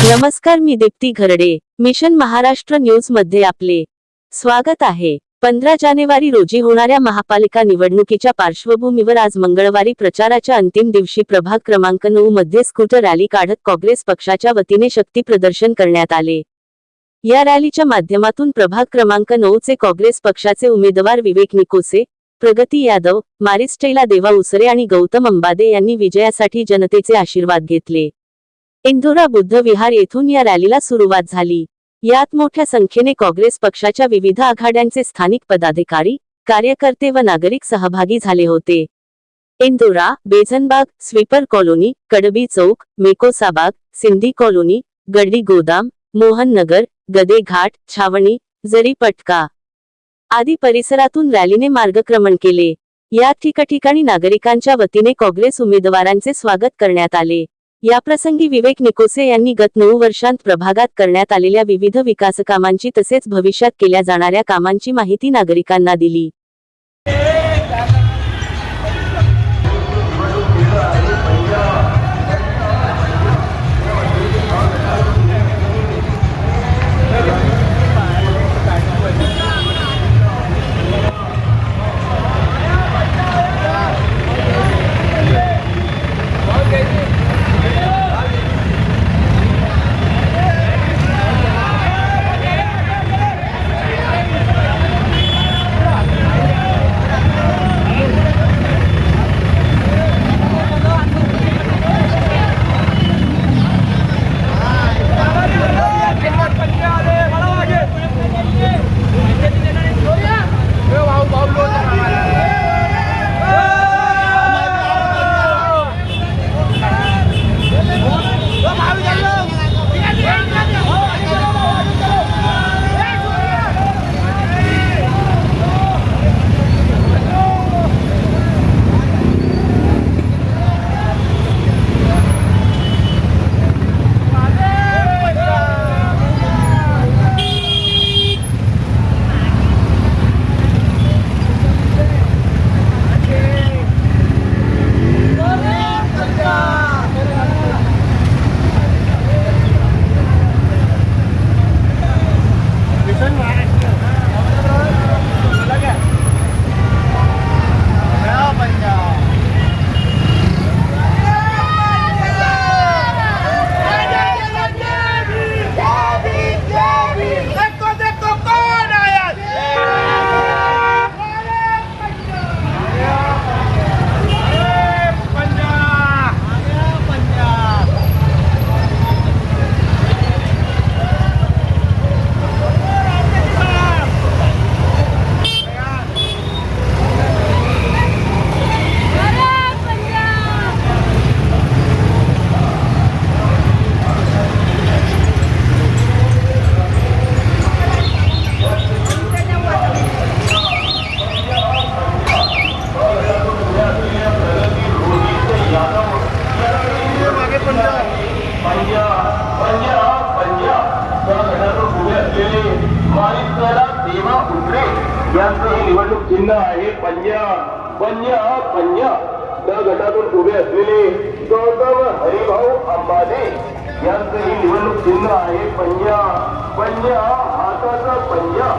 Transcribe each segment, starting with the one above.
नमस्कार, मी Deepti Gharde. Mission Maharashtra news मध्ये आपले स्वागत आहे. 15 जानेवारी रोजी होणाऱ्या महापालिका निवडणुकीच्या पार्श्वभूमीवर आज मंगळवारी प्रचाराच्या अंतिम दिवशी प्रभाग क्रमांक 9 मध्ये स्कूटर रॅली काढत काँग्रेस पक्षाच्या वतीने शक्ती प्रदर्शन करण्यात आले. या रॅलीच्या माध्यमातून प्रभाग क्रमांक 9 चे काँग्रेस पक्षाचे उमेदवार विवेक निकोसे, प्रगती यादव, मारिस्टेला देवा उसरे आणि गौतम अंबादे यांनी विजयासाठी जनतेचे आशीर्वाद घेतले. इंदोरा बुद्ध विहार येथून या रॅलीला सुरुवात झाली. यात मोठ्या संख्येने काँग्रेस पक्षाच्या विविध आघाड्यांचे स्थानिक पदाधिकारी, कार्यकर्ते व नागरिक सहभागी झाले होते. इंदोरा, बेझनबाग, स्वीपर कॉलोनी, कडबी चौक, मेकोसाबाग, सिंधी कॉलोनी, गड्डी गोदाम, मोहन नगर, गदे घाट, छावणी, जरी पटका आदी परिसरातून रॅलीने मार्गक्रमण केले. या ठिकठिकाणी नागरिकांच्या वतीने काँग्रेस उमेदवारांचे स्वागत करण्यात आले. याप्रसंगी विवेक निकोसे यांनी गत 9 वर्षांत प्रभागात करण्यात आलेल्या विविध विकासकामांची तसेच भविष्यात केल्या जाणाऱ्या कामांची माहिती नागरिकांना दिली. यांचं हे निवडणूक चिन्ह आहे पंजा. पंजा पंजा त्या गटातून उभे असलेले गौतम हरिभाऊ अंबादे यांचं हे निवडणूक चिन्ह आहे पंजा. पंजा हाताचा पंजा.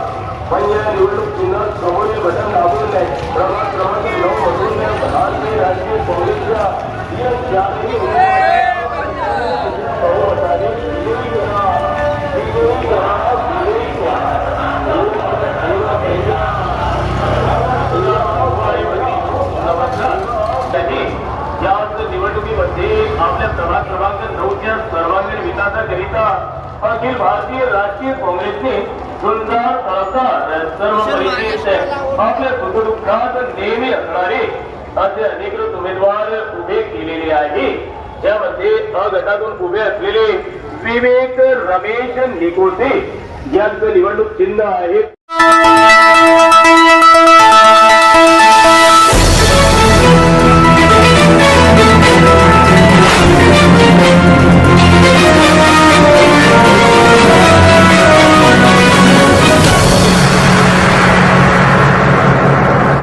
पंजा निवडणूक चिन्ह समोरील बटन दाबून नाही. प्रभाग क्रमांक 9 मधून भारतीय राष्ट्रीय काँग्रेसच्या या चारही निवडणुकीमध्ये आपल्या प्रभाग क्रमांक 9च्या सर्वांगीण विकासाकरिता अखिल भारतीय राष्ट्रीय काँग्रेसने सुंदर सर्व परिस्थितीत आपल्या सुखदुःखात नेहमी असणारे असे अनेक उमेदवार उभे केलेले आहे. यामध्ये अ गटातून उभे असलेले विवेक रमेश निकोसे यांचं निवडणूक चिन्ह आहे.